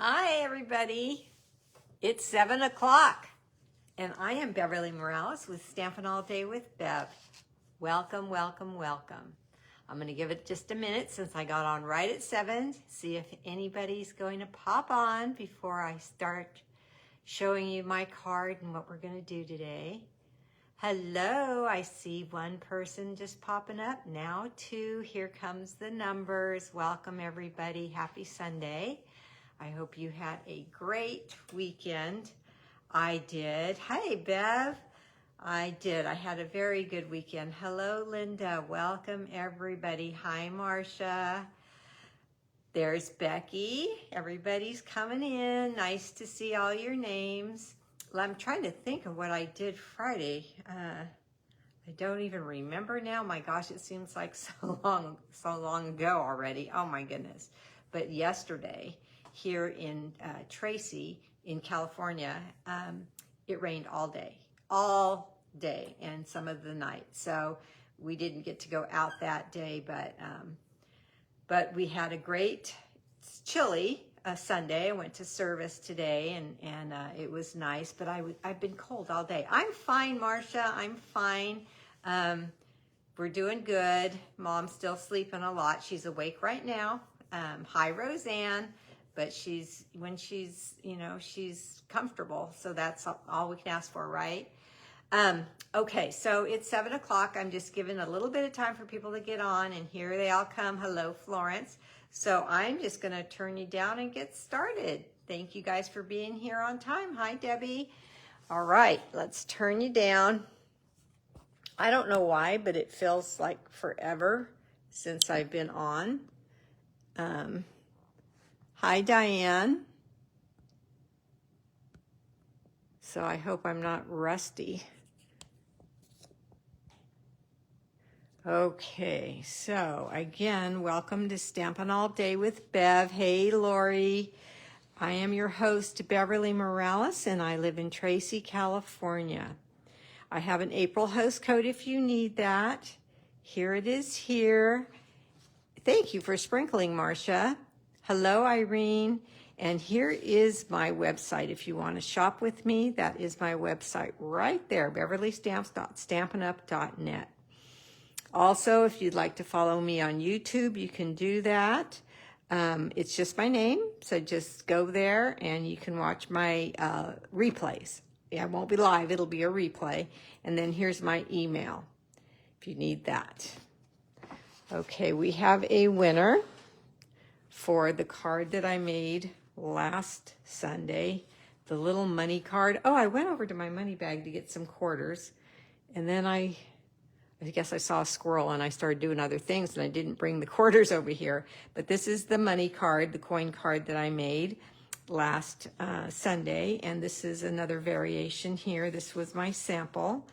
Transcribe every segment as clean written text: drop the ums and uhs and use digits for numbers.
Hi, everybody. It's 7 o'clock, and I am Beverlee Morales with Stampin' All Day with Bev. Welcome, welcome, welcome. I'm going to give it just a minute since I got on right at 7, see if anybody's going to pop on before I start showing you my card and what we're going to do today. Hello, I see one person just popping up. Now two. Here comes the numbers. Welcome, everybody. Happy Sunday. I hope you had a great weekend. I did. Hi, Bev. I did. I had a very good weekend. Hello, Linda. Welcome, everybody. Hi, Marcia. There's Becky. Everybody's coming in. Nice to see all your names. I'm trying to think of what I did Friday. I don't even remember now. My gosh, it seems like so long ago already. Oh my goodness. But yesterday, here in Tracy, in California, it rained all day, and some of the night. So we didn't get to go out that day, but we had a great, it's chilly Sunday. I went to service today, and it was nice, but I've been cold all day. I'm fine, Marcia. I'm fine. We're doing good. Mom's still sleeping a lot. She's awake right now. Hi, Roseanne. But when she's comfortable. So that's all we can ask for, right? Okay, so it's 7 o'clock. I'm just giving a little bit of time for people to get on, and here they all come. Hello, Florence. So I'm just gonna turn you down and get started. Thank you guys for being here on time. Hi, Debbie. All right, let's turn you down. I don't know why, but it feels like forever since I've been on. Hi, Diane. So I hope I'm not rusty. Okay, so again, welcome to Stampin' All Day with Bev. Hey, Lori. I am your host, Beverlee Morales, and I live in Tracy, California. I have an April host code if you need that. Here it is here. Thank you for sprinkling, Marcia. Hello, Irene. And here is my website. If you want to shop with me, that is my website right there, Beverleestamps.stampinup.net. Also, if you'd like to follow me on YouTube, you can do that. It's just my name, so just go there and you can watch my replays. Yeah, it won't be live, it'll be a replay. And then here's my email if you need that. Okay, we have a winner for the card that I made last Sunday, the little money card. Oh, I went over to my money bag to get some quarters, and then I guess I saw a squirrel and I started doing other things, and I didn't bring the quarters over here. But this is the money card, the coin card that I made last Sunday, and this is another variation here. This was my sample.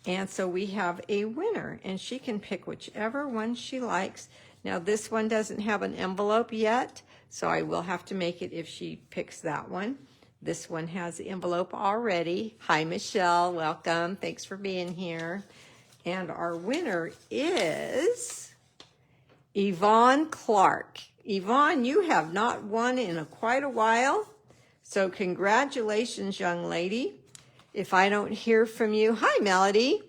And so we have a winner, and she can pick whichever one she likes. Now this one doesn't have an envelope yet, so I will have to make it if she picks that one. This one has the envelope already. Hi, Michelle, welcome. Thanks for being here. And our winner is Yvonne Clark. Yvonne, you have not won in quite a while, so congratulations, young lady. If I don't hear from you, hi, Melody.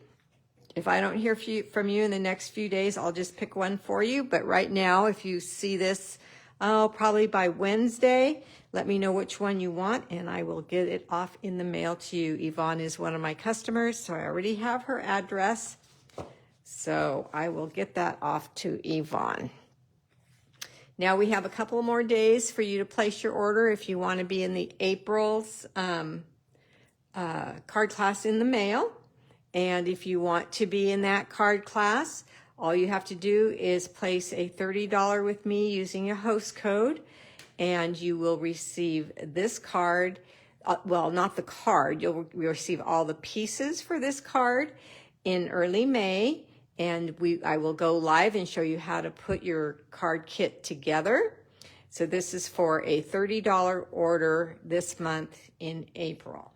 If I don't hear from you in the next few days, I'll just pick one for you. But right now, if you see this, probably by Wednesday, let me know which one you want, and I will get it off in the mail to you. Yvonne is one of my customers, so I already have her address. So I will get that off to Yvonne. Now we have a couple more days for you to place your order if you want to be in the April's card class in the mail. And if you want to be in that card class, all you have to do is place a $30 with me using a host code, and you will receive this card. Well, not the card. You'll receive all the pieces for this card in early May, and I will go live and show you how to put your card kit together. So this is for a $30 order this month in April.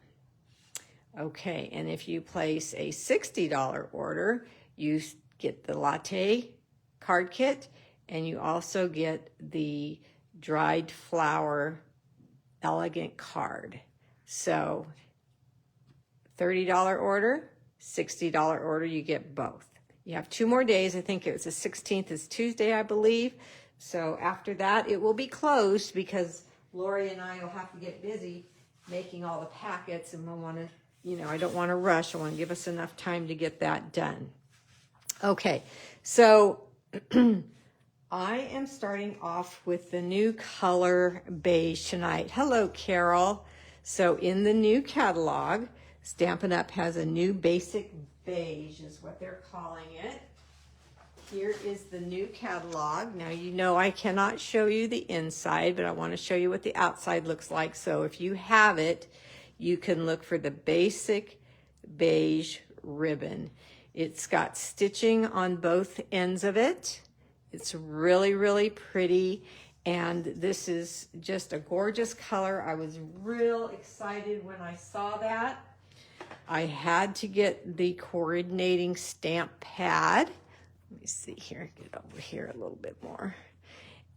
Okay, and if you place a $60 order, you get the latte card kit, and you also get the dried flower elegant card. So $30 order, $60 order, you get both. You have 2 more days. I think it was the 16th is Tuesday, I believe. So after that, it will be closed because Lori and I will have to get busy making all the packets, and we'll want to, you know, I don't want to rush. I want to give us enough time to get that done. Okay, so I am starting off with the new color beige tonight. Hello, Carol. So in the new catalog, Stampin' Up! Has a new basic beige is what they're calling it. Here is the new catalog. Now, you know I cannot show you the inside, but I want to show you what the outside looks like. So if you have it, you can look for the basic beige ribbon. It's got stitching on both ends of it. It's really, really pretty. And this is just a gorgeous color. I was real excited when I saw that. I had to get the coordinating stamp pad. Let me see here, get over here a little bit more.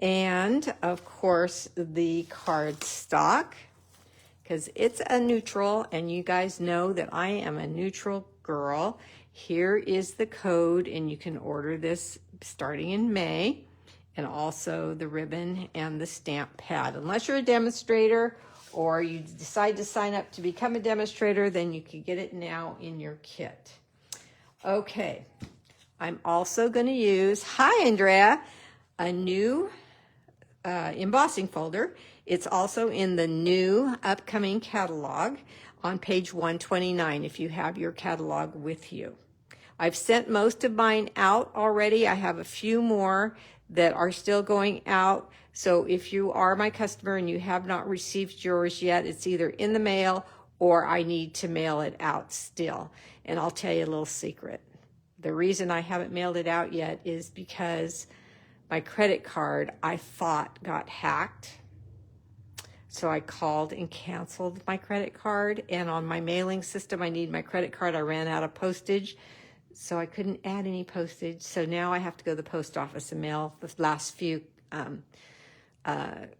And of course, the cardstock, because it's a neutral, and you guys know that I am a neutral girl. Here is the code, and you can order this starting in May, and also the ribbon and the stamp pad. Unless you're a demonstrator or you decide to sign up to become a demonstrator, then you can get it now in your kit. Okay, I'm also going to use, hi Andrea, a new embossing folder. It's also in the new upcoming catalog on page 129 if you have your catalog with you. I've sent most of mine out already. I have a few more that are still going out. So if you are my customer and you have not received yours yet, it's either in the mail or I need to mail it out still. And I'll tell you a little secret. The reason I haven't mailed it out yet is because my credit card, I thought, got hacked. So I called and canceled my credit card. And on my mailing system, I need my credit card. I ran out of postage, so I couldn't add any postage. So now I have to go to the post office and mail the last few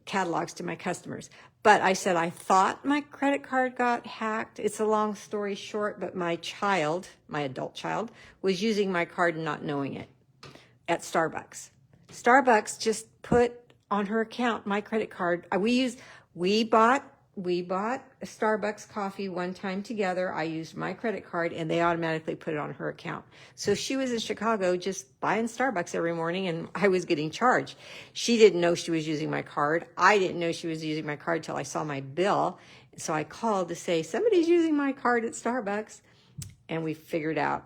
catalogs to my customers. But I said, I thought my credit card got hacked. It's a long story short, but my child, my adult child, was using my card and not knowing it at Starbucks. Starbucks just put on her account my credit card. We bought a Starbucks coffee one time together. I used my credit card and they automatically put it on her account. So she was in Chicago just buying Starbucks every morning and I was getting charged. She didn't know she was using my card. I didn't know she was using my card till I saw my bill. So I called to say, somebody's using my card at Starbucks. And we figured out,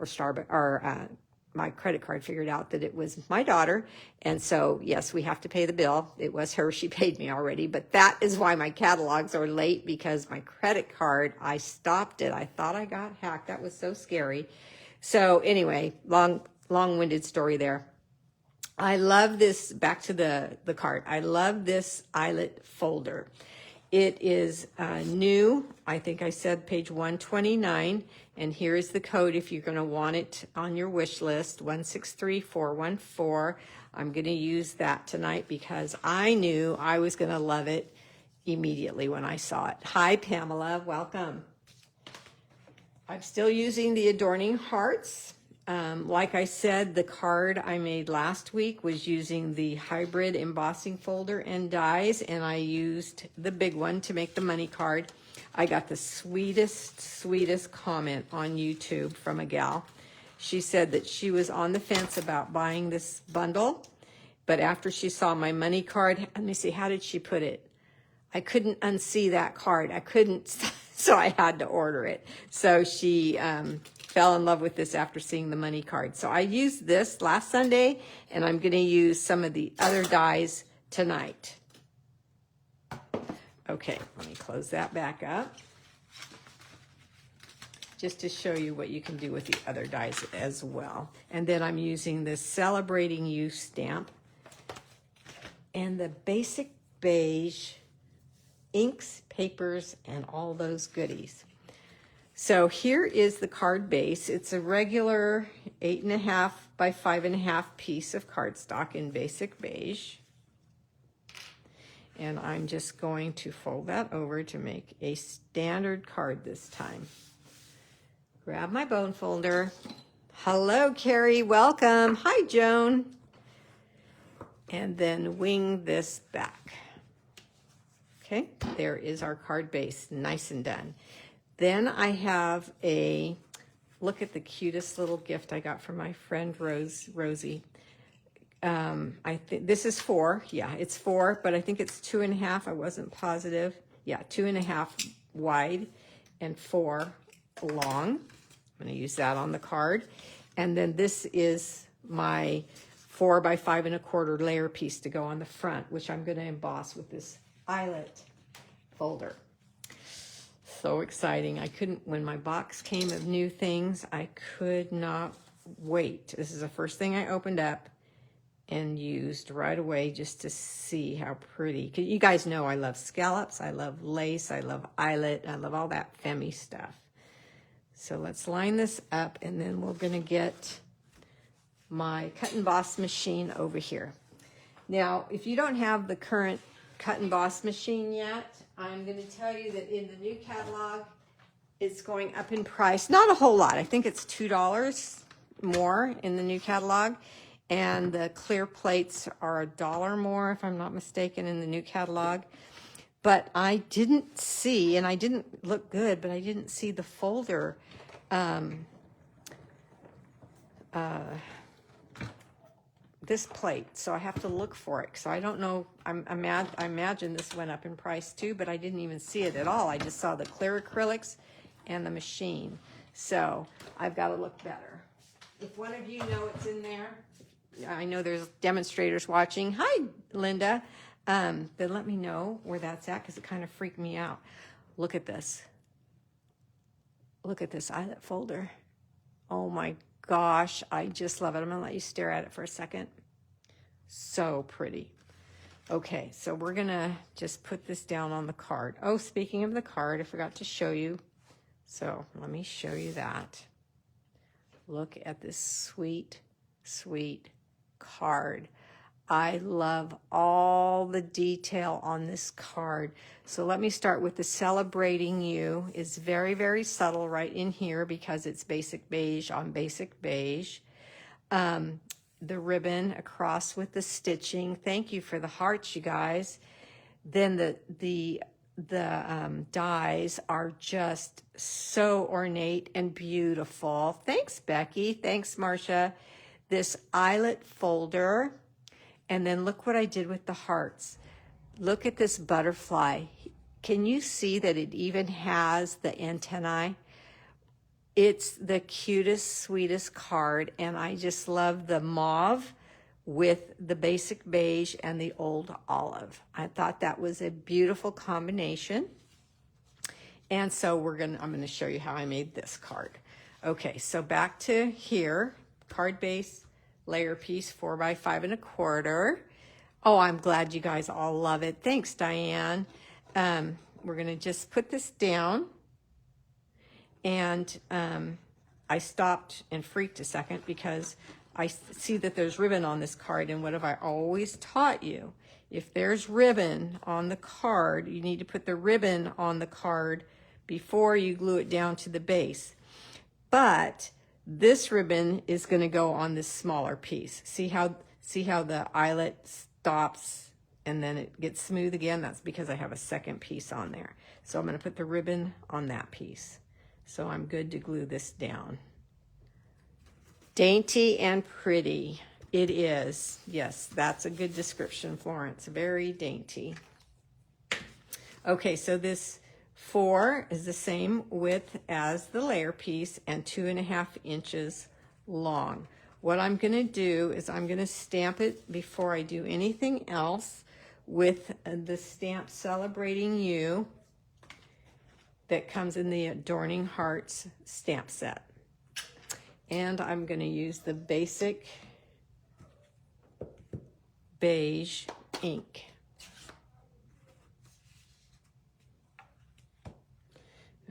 my credit card figured out that it was my daughter. And so, yes, we have to pay the bill. It was her. She paid me already. But that is why my catalogs are late, because my credit card, I stopped it. I thought I got hacked. That was so scary. So anyway, long-winded story there. I love this, back to the card. I love this eyelet folder. It is new. I think I said page 129. And here is the code if you're going to want it on your wish list, 163414. I'm going to use that tonight because I knew I was going to love it immediately when I saw it. Hi, Pamela. Welcome. I'm still using the Adorning Hearts. Like I said, the card I made last week was using the hybrid embossing folder and dies, and I used the big one to make the money card. I got the sweetest comment on YouTube from a gal. She said that she was on the fence about buying this bundle, but after she saw my money card, let me see, how did she put it? I couldn't unsee that card. I couldn't, so I had to order it. So she fell in love with this after seeing the money card. So I used this last Sunday, and I'm going to use some of the other dies tonight. Okay, let me close that back up, just to show you what you can do with the other dies as well. And then I'm using this Celebrating You stamp and the Basic Beige inks, papers, and all those goodies. So here is the card base. It's a regular 8.5 by 5.5 piece of cardstock in Basic Beige. And I'm just going to fold that over to make a standard card this time. Grab my bone folder. Hello, Carrie, welcome. Hi, Joan. And then wing this back. Okay, there is our card base, nice and done. Then I have a, look at the cutest little gift I got from my friend Rosie. I think this is 4. Yeah, it's 4, but I think it's 2.5. I wasn't positive. Yeah, 2.5 wide and 4 long. I'm going to use that on the card. And then this is my 4 by 5 1/4 layer piece to go on the front, which I'm going to emboss with this eyelet folder. So exciting. I couldn't, when my box came of new things, I could not wait. This is the first thing I opened up and used right away just to see how pretty. You guys know I love scallops, I love lace, I love eyelet, I love all that femmy stuff. So let's line this up, and then we're gonna get my cut and boss machine over here. Now, if you don't have the current cut and boss machine yet, I'm gonna tell you that in the new catalog, it's going up in price. Not a whole lot, I think it's $2 more in the new catalog. And the clear plates are $1 more, if I'm not mistaken, in the new catalog. But I didn't see, and I didn't look good, but I didn't see the folder this plate, so I have to look for it. So I don't know, I imagine this went up in price too, but I didn't even see it at all. I just saw the clear acrylics and the machine. So I've got to look better. If one of you know it's in there, I know there's demonstrators watching. Hi, Linda. Then let me know where that's at, because it kind of freaked me out. Look at this. Look at this eyelet folder. Oh my gosh, I just love it. I'm going to let you stare at it for a second. So pretty. Okay, so we're going to just put this down on the card. Oh, speaking of the card, I forgot to show you. So let me show you that. Look at this sweet, sweet card. I love all the detail on this card. So let me start with the Celebrating You. It's very, very subtle right in here because it's Basic Beige on Basic Beige. The ribbon across with the stitching. Thank you for the hearts, you guys. Then the dies are just so ornate and beautiful. Thanks, Becky. Thanks, Marcia. This eyelet folder, and then look what I did with the hearts. Look at this butterfly. Can you see that it even has the antennae? It's the cutest, sweetest card, and I just love the mauve with the Basic Beige and the old olive. I thought that was a beautiful combination. And so I'm gonna show you how I made this card. Okay, so back to here. Card base, layer piece, 4 by 5 1/4. Oh, I'm glad you guys all love it. Thanks, Diane. We're going to just put this down. And I stopped and freaked a second because I see that there's ribbon on this card. And what have I always taught you? If there's ribbon on the card, you need to put the ribbon on the card before you glue it down to the base. But this ribbon is going to go on this smaller piece. See how the eyelet stops and then it gets smooth again? That's because I have a second piece on there. So I'm going to put the ribbon on that piece. So I'm good to glue this down. Dainty and pretty. It is. Yes, that's a good description, Florence. Very dainty. Okay, so this 4 is the same width as the layer piece and 2.5 inches long. What I'm going to do is I'm going to stamp it before I do anything else with the stamp Celebrating You that comes in the Adorning Hearts stamp set. And I'm going to use the Basic Beige ink.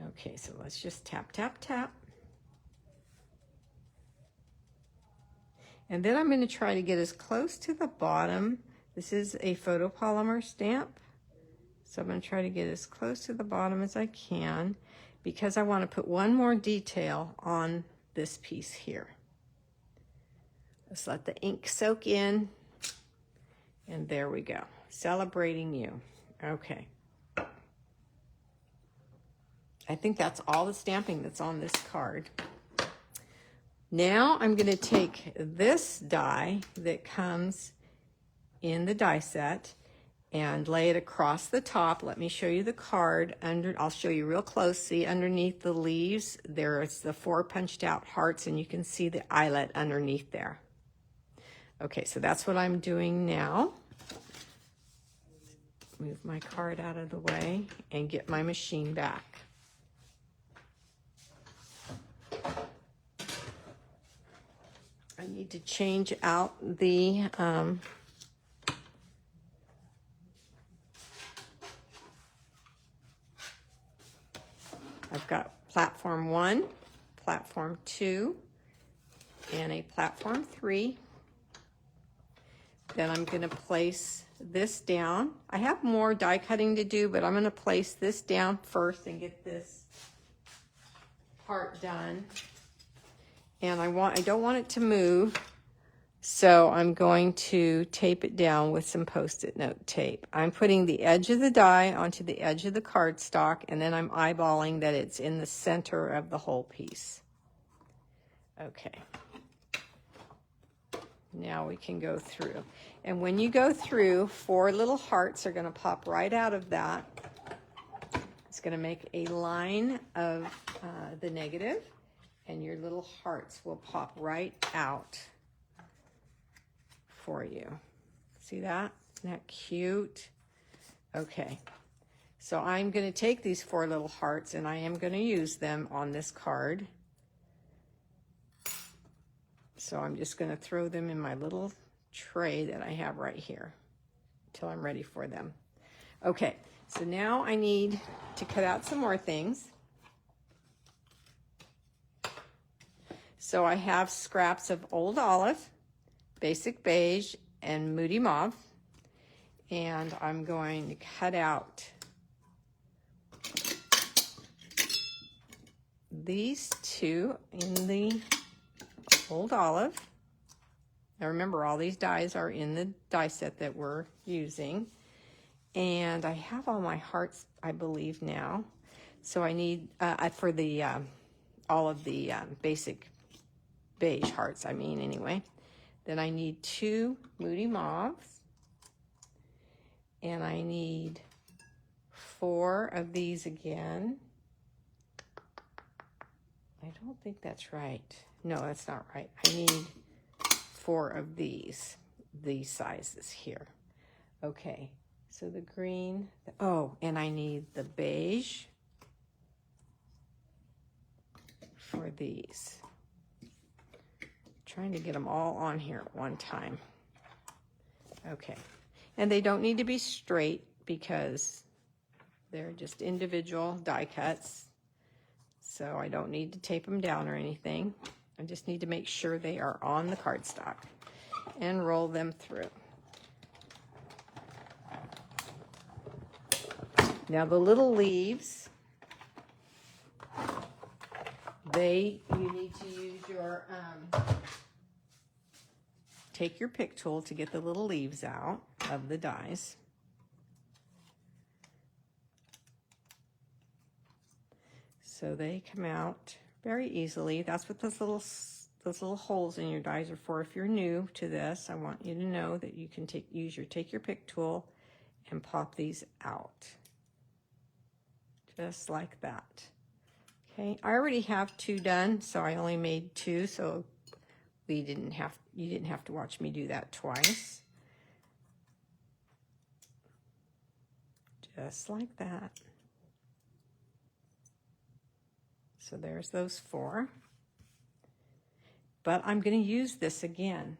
Okay, so let's just tap, tap, tap. And then I'm going to try to get as close to the bottom. This is a photopolymer stamp. So I'm going to try to get as close to the bottom as I can because I want to put one more detail on this piece here. Let's let the ink soak in. And there we go. Celebrating you. Okay. I think that's all the stamping that's on this card. Now I'm going to take this die that comes in the die set and lay it across the top. Let me show you the card. I'll show you real close. See, underneath the leaves, there's the 4 punched out hearts, and you can see the eyelet underneath there. Okay, so that's what I'm doing now. Move my card out of the way and get my machine back. I need to change out the I've got platform 1, platform 2, and a platform 3. Then I'm going to place this down. I have more die cutting to do, but I'm going to place this down first and get this part done. And I don't want it to move, so I'm going to tape it down with some Post-it note tape. I'm putting the edge of the die onto the edge of the cardstock, and then I'm eyeballing that it's in the center of the whole piece. Okay. Now we can go through. And when you go through, 4 little hearts are going to pop right out of that. It's going to make a line of the negative, and your little hearts will pop right out for you. See that? Isn't that cute? Okay. So I'm going to take these 4 little hearts, and I am going to use them on this card. So I'm just going to throw them in my little tray that I have right here until I'm ready for them. Okay, so now I need to cut out some more things. So I have scraps of Old Olive, Basic Beige, and Moody Mauve. And I'm going to cut out these 2 in the Old Olive. Now remember, all these dies are in the die set that we're using. And I have all my hearts, I believe, now. So I need, for the all of the Basic Beige hearts, I mean, anyway. Then I need 2 Moody Mauves. And I need 4 of these again. I don't think that's right. No, that's not right. I need 4 of these sizes here. Okay, so the green, and I need the beige for these. Trying to get them all on here at one time. Okay, and they don't need to be straight because they're just individual die cuts. So I don't need to tape them down or anything. I just need to make sure they are on the cardstock and roll them through. Now the little leaves, you need to use your, take your pick tool to get the little leaves out of the dies. So they come out very easily. That's what those little holes in your dies are for. If you're new to this, I want you to know that you can take your pick tool and pop these out. Just like that. Okay, I already have 2 done, so I only made 2, so you didn't have to watch me do that twice. Just like that. So there's those 4. But I'm going to use this again.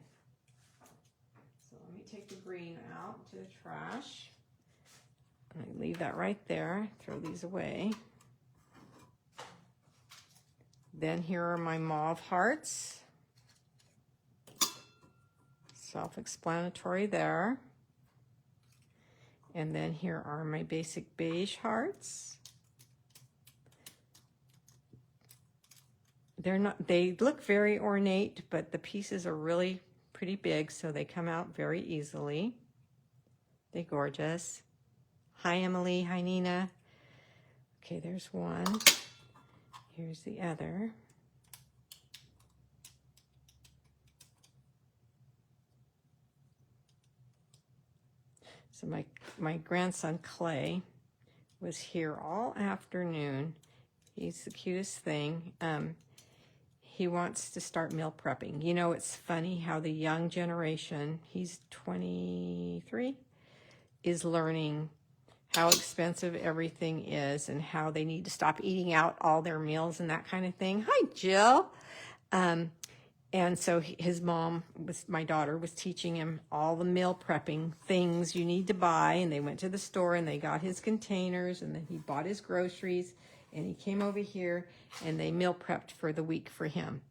So let me take the green out to the trash. And I leave that right there. Throw these away. Then here are my mauve hearts. Self-explanatory there. And then here are my Basic Beige hearts. They look very ornate, but the pieces are really pretty big, so they come out very easily. They're gorgeous. Hi, Emily. Hi, Nina. Okay, there's one. Here's the other. So my grandson Clay was here all afternoon. He's the cutest thing. He wants to start meal prepping. You know, it's funny how the young generation, he's 23, is learning how expensive everything is and how they need to stop eating out all their meals and that kind of thing. Hi, Jill. And so his mom, my daughter, was teaching him all the meal prepping things you need to buy. And they went to the store and they got his containers and then he bought his groceries and he came over here and they meal prepped for the week for him.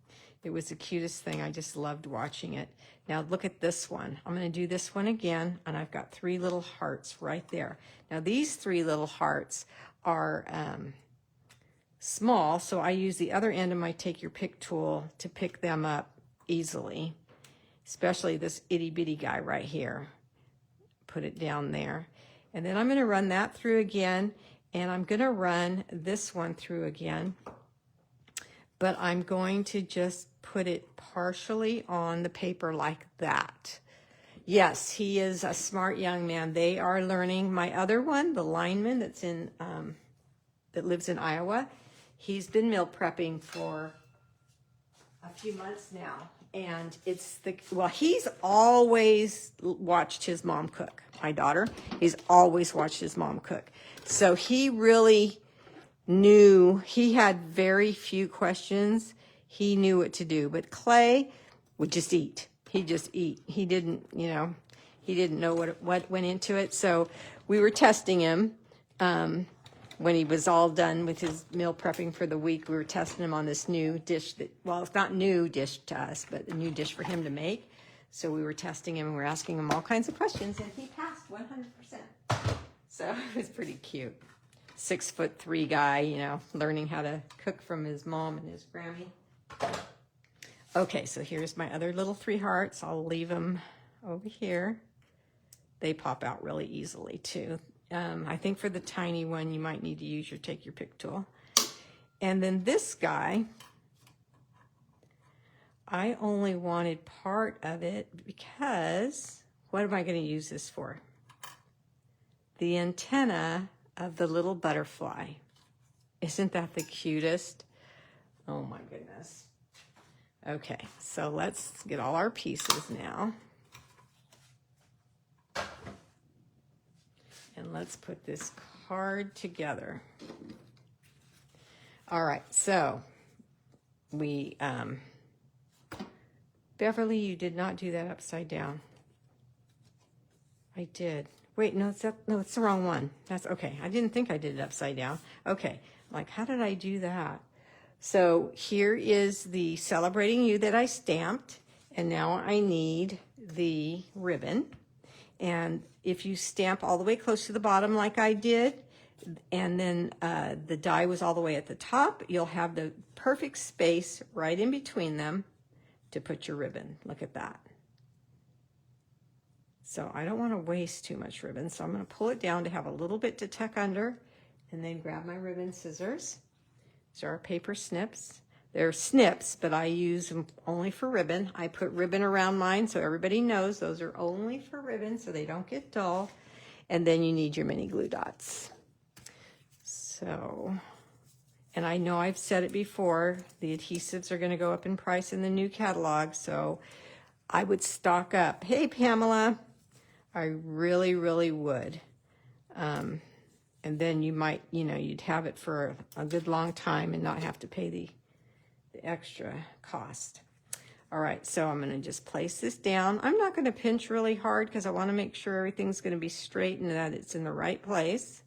It was the cutest thing. I just loved watching it. Now look at this one. I'm going to do this one again, and I've got 3 little hearts right there. Now these 3 little hearts are small, so I use the other end of my Take Your Pick tool to pick them up easily, especially this itty bitty guy right here. Put it down there. And then I'm going to run that through again, and I'm going to run this one through again, but I'm going to just put it partially on the paper like that. Yes, he is a smart young man. They are learning. My other one, the lineman that's in that lives in Iowa, he's been meal prepping for a few months now, and he's always watched his mom cook. My daughter, he's always watched his mom cook, so he really knew. He had very few questions. He knew what to do. But Clay would just eat. He'd just eat. He didn't, he didn't know what went into it. So we were testing him when he was all done with his meal prepping for the week. We were testing him on this new dish it's not new dish to us, but a new dish for him to make. So we were testing him and we were asking him all kinds of questions, and he passed 100%. So it was pretty cute. 6'3" guy, learning how to cook from his mom and his Grammy. Okay, so here's my other little 3 hearts. I'll leave them over here. They pop out really easily too. I think for the tiny one, you might need to use your Take Your Pick tool. And then this guy, I only wanted part of it because, what am I going to use this for? The antenna of the little butterfly. Isn't that the cutest? Oh my goodness. Okay, so let's get all our pieces now. And let's put this card together. All right, so we, Beverlee, you did not do that upside down. I did. Wait, no, it's the wrong one. That's okay. I didn't think I did it upside down. Okay, like, how did I do that? So here is the Celebrating You that I stamped, and now I need the ribbon. And if you stamp all the way close to the bottom like I did, and then the die was all the way at the top, you'll have the perfect space right in between them to put your ribbon. Look at that. So I don't want to waste too much ribbon, so I'm going to pull it down to have a little bit to tuck under, and then grab my ribbon scissors. These are our paper snips. They're snips, but I use them only for ribbon. I put ribbon around mine so everybody knows those are only for ribbon so they don't get dull. And then you need your mini glue dots. So, and I know I've said it before, the adhesives are going to go up in price in the new catalog, so I would stock up. Hey, Pamela. I really, really would. And then you might, you'd have it for a good long time and not have to pay the extra cost. All right, so I'm going to just place this down. I'm not going to pinch really hard because I want to make sure everything's going to be straight and that it's in the right place.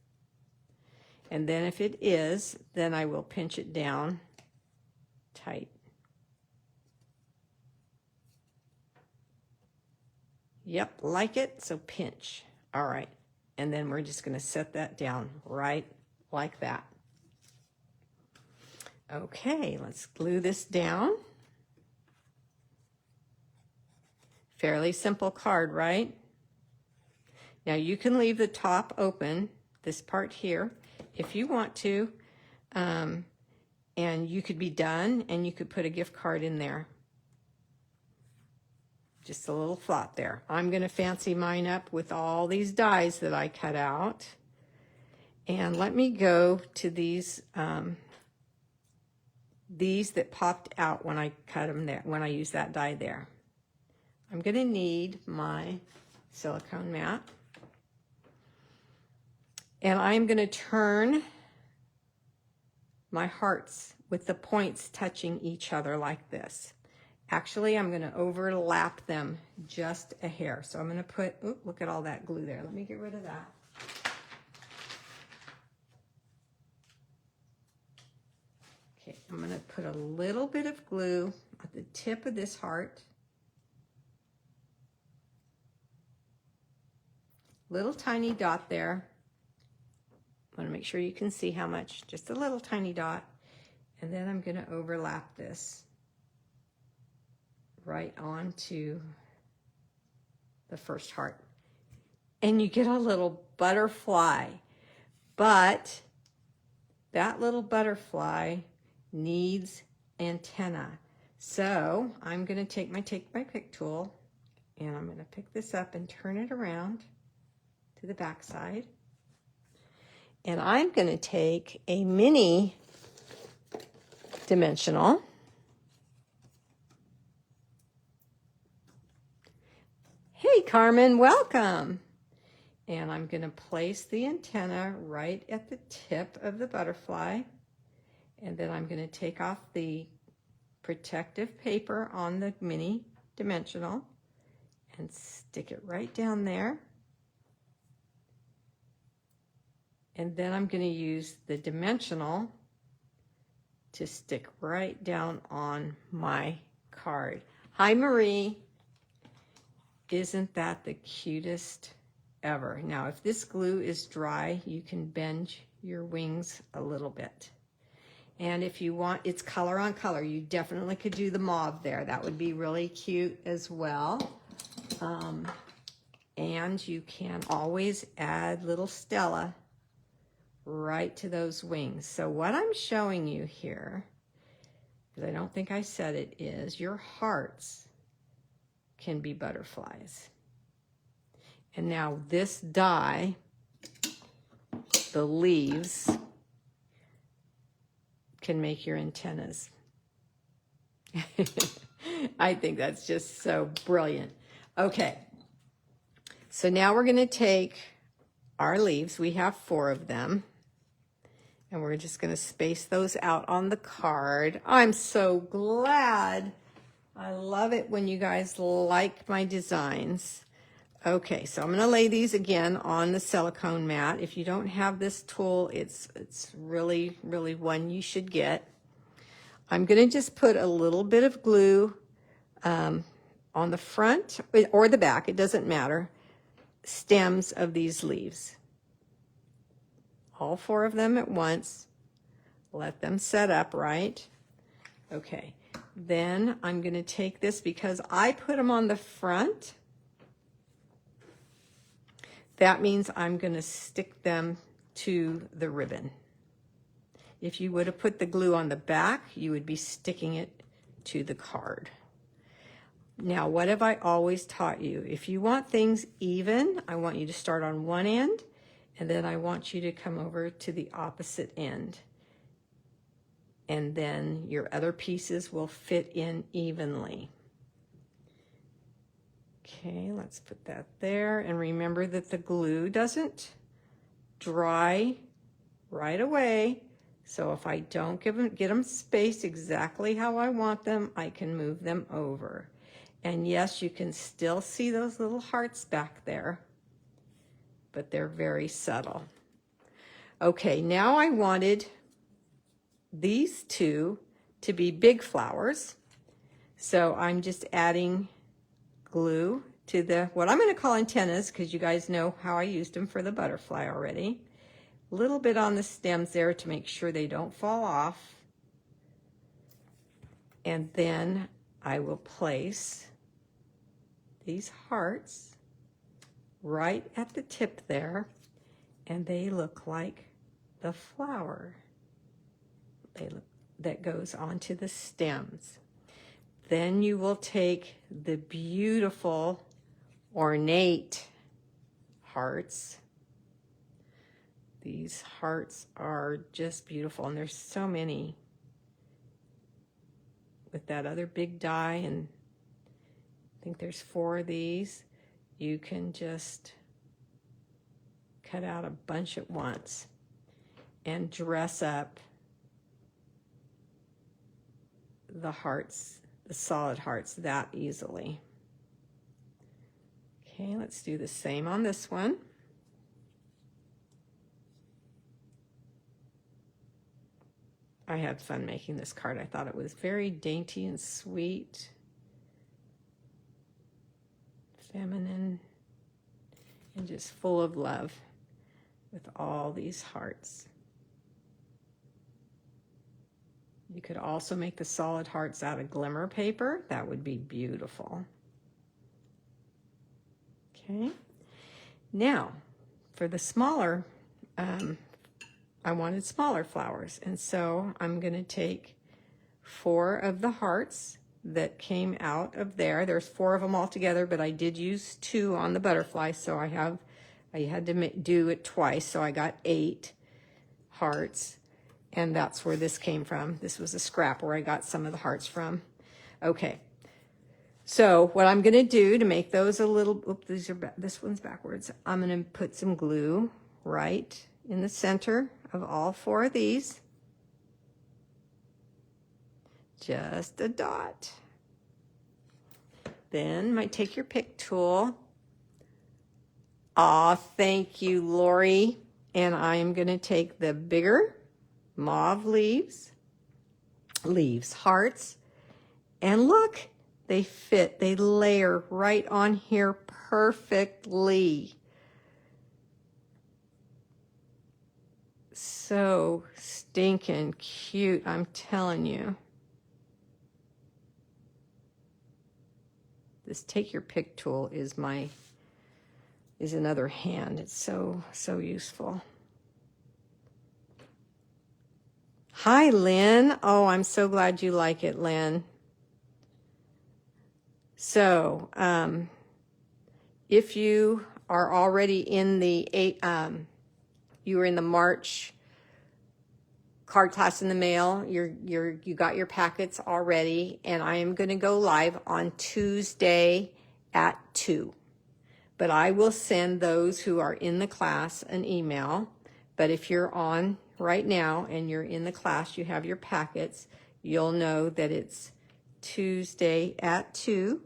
And then if it is, then I will pinch it down tight. Yep, like it, so pinch. All right, And then we're just going to set that down right like that. Okay, let's glue this down. Fairly simple card, right? Now you can leave the top open, this part here, if you want to. And you could be done and you could put a gift card in there. Just a little flop there. I'm going to fancy mine up with all these dies that I cut out. And let me go to these that popped out when I cut them there, when I used that die there. I'm going to need my silicone mat. And I'm going to turn my hearts with the points touching each other like this. Actually, I'm going to overlap them just a hair. So I'm going to put, ooh, look at all that glue there. Let me get rid of that. Okay, I'm going to put a little bit of glue at the tip of this heart. Little tiny dot there. I want to make sure you can see how much, just a little tiny dot. And then I'm going to overlap this right onto the first heart. And you get a little butterfly. But that little butterfly needs antenna. So I'm going to take my pick tool and I'm going to pick this up and turn it around to the back side. And I'm going to take a mini dimensional. Hey Carmen, welcome. And I'm going to place the antenna right at the tip of the butterfly. And then I'm going to take off the protective paper on the mini dimensional and stick it right down there. And then I'm going to use the dimensional to stick right down on my card. Hi, Marie. Isn't that the cutest ever? Now, if this glue is dry, you can bend your wings a little bit. And if you want, it's color on color. You definitely could do the mauve there. That would be really cute as well. And you can always add little Stella right to those wings. So what I'm showing you here, because I don't think I said it, is your hearts can be butterflies. And now this die, the leaves, can make your antennas. I think that's just so brilliant. Okay, so now we're going to take our leaves. We have 4 of them. And we're just going to space those out on the card. I'm so glad. I love it when you guys like my designs. Okay, so I'm going to lay these again on the silicone mat. If you don't have this tool, it's really, really one you should get. I'm going to just put a little bit of glue on the front or the back, it doesn't matter, stems of these leaves. All 4 of them at once. Let them set up right. Okay, then I'm going to take this because I put them on the front. That means I'm going to stick them to the ribbon. If you would have put the glue on the back, you would be sticking it to the card. Now, what have I always taught you? If you want things even, I want you to start on one end, and then I want you to come over to the opposite end. And then your other pieces will fit in evenly. Okay, let's put that there. And remember that the glue doesn't dry right away. So if I don't get them spaced exactly how I want them, I can move them over. And yes, you can still see those little hearts back there, but they're very subtle. Okay, now I wanted these 2 to be big flowers. So I'm just adding glue to the, what I'm going to call antennas, because you guys know how I used them for the butterfly already. A little bit on the stems there to make sure they don't fall off. And then I will place these hearts right at the tip there, and they look like the flower that goes onto the stems. Then you will take the beautiful ornate hearts. These hearts are just beautiful, and there's so many with that other big die, and I think there's 4 of these. You can just cut out a bunch at once and dress up the hearts, the solid hearts, that easily. Okay, let's do the same on this one. I had fun making this card. I thought it was very dainty and sweet, feminine, and just full of love with all these hearts. You could also make the solid hearts out of glimmer paper. That would be beautiful. Okay, now for the smaller, I wanted smaller flowers, and so I'm going to take 4 of the hearts that came out of there. There's 4 of them all together, but I did use 2 on the butterfly, so I had to do it twice, so I got 8 hearts, and that's where this came from. This was a scrap where I got some of the hearts from. Okay, so what I'm going to do to make those a little, oops, this one's backwards. I'm going to put some glue right in the center of all 4 of these. Just a dot. Then take your pick tool. Aw, thank you, Lori. And I am going to take the bigger mauve hearts, and look, they fit, they layer right on here perfectly. So stinking cute, I'm telling you. This take your pick tool is another hand. It's so useful. Hi, Lynn. Oh, I'm so glad you like it, Lynn. So, if you are already in the you were in the March card class in the mail, you got your packets already, and I am going to go live on Tuesday at 2. But I will send those who are in the class an email. But if you're on right now and you're in the class, you have your packets, you'll know that it's Tuesday at 2.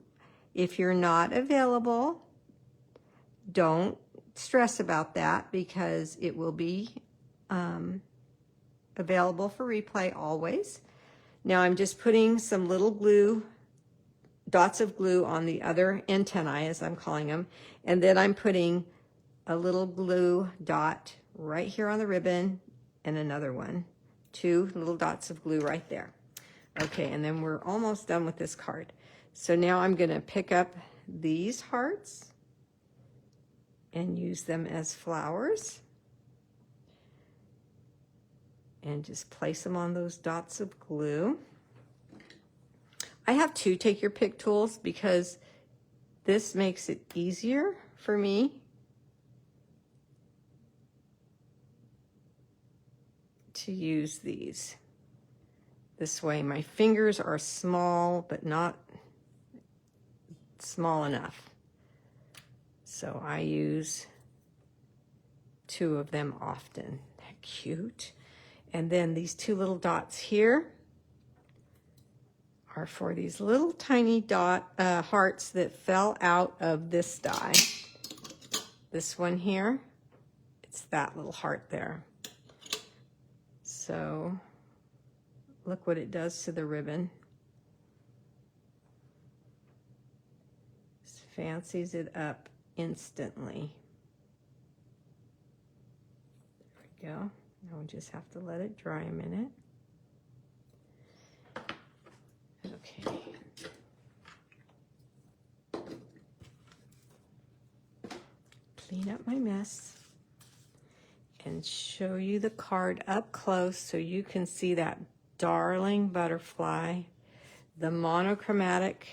If you're not available, don't stress about that, because it will be available for replay always. Now I'm just putting some little glue, dots of glue on the other antennae, as I'm calling them, and then I'm putting a little glue dot right here on the ribbon, and another one, 2 little dots of glue right there. Okay, and then we're almost done with this card. So now I'm going to pick up these hearts and use them as flowers, and just place them on those dots of glue. I have 2 take your pick tools because this makes it easier for me to use these. This way my fingers are small, but not small enough. So I use 2 of them often. They're cute. And then these 2 little dots here are for these little tiny hearts that fell out of this die. This one here, it's that little heart there. So look what it does to the ribbon. It's fancies it up instantly. There we go. Now we just have to let it dry a minute. Okay. Clean up my mess and show you the card up close so you can see that darling butterfly, the monochromatic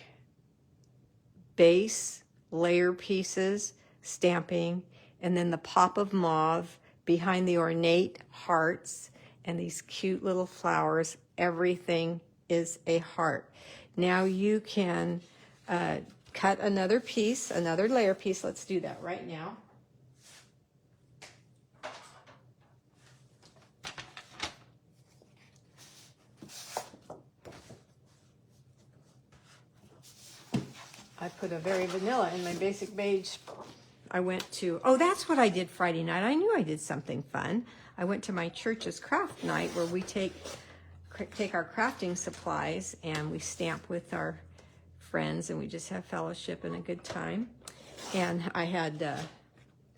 base layer pieces, stamping, and then the pop of mauve behind the ornate hearts and these cute little flowers. Everything is a heart. Now you can cut another piece, another layer piece. Let's do that right now. I put a very vanilla in my Basic Beige. I went to, oh, that's what I did Friday night. I knew I did something fun. I went to my church's craft night where we take our crafting supplies and we stamp with our friends and we just have fellowship and a good time. And I had,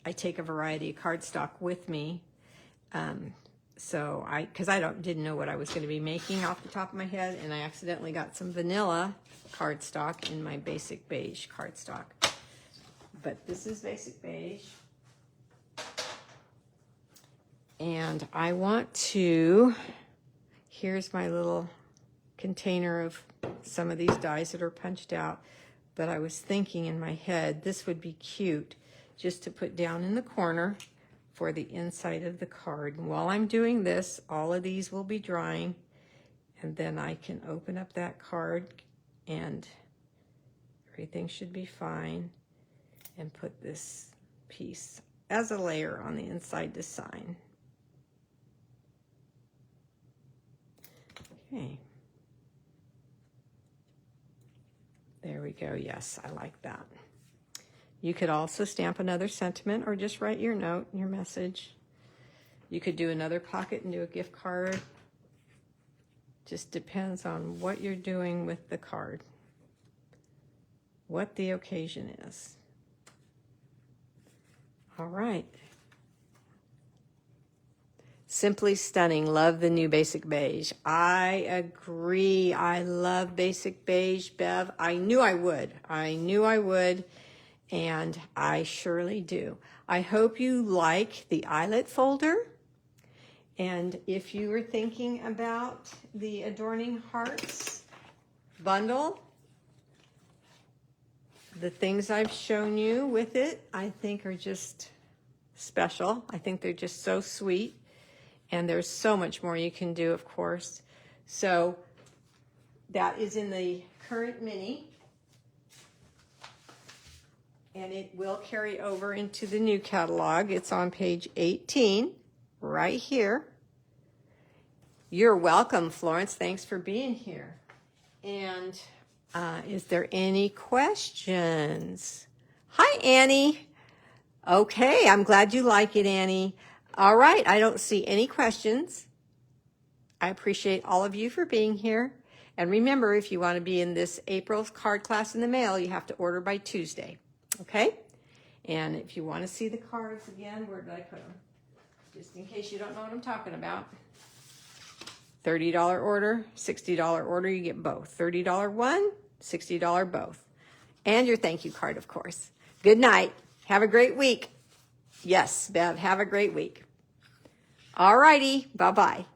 I take a variety of cardstock with me. Because I didn't know what I was going to be making off the top of my head, and I accidentally got some vanilla cardstock in my Basic Beige cardstock. But this is Basic Beige. And I want to, here's my little container of some of these dies that are punched out. But I was thinking in my head, this would be cute just to put down in the corner for the inside of the card. And while I'm doing this, all of these will be drying, and then I can open up that card and everything should be fine, and put this piece as a layer on the inside to sign. Okay. There we go. Yes, I like that. You could also stamp another sentiment or just write your note, your message. You could do another pocket and do a gift card. Just depends on what you're doing with the card, what the occasion is. All right. Simply stunning. Love the new Basic Beige. I agree. I love Basic Beige, Bev. I knew I would. I knew I would. And I surely do. I hope you like the eyelet folder. And if you were thinking about the Adorning Hearts bundle, the things I've shown you with it, I think are just special. I think they're just so sweet. And there's so much more you can do, of course. So that is in the current mini. And it will carry over into the new catalog. It's on page 18, right here. You're welcome, Florence. Thanks for being here. And is there any questions? Hi, Annie. Okay, I'm glad you like it, Annie. All right, I don't see any questions. I appreciate all of you for being here. And remember, if you want to be in this April's card class in the mail, you have to order by Tuesday. Okay? And if you want to see the cards again, where did I put them? Just in case you don't know what I'm talking about. $30 order, $60 order, you get both. $30 one, $60 both. And your thank you card, of course. Good night. Have a great week. Yes, Bev, have a great week. All righty. Bye-bye.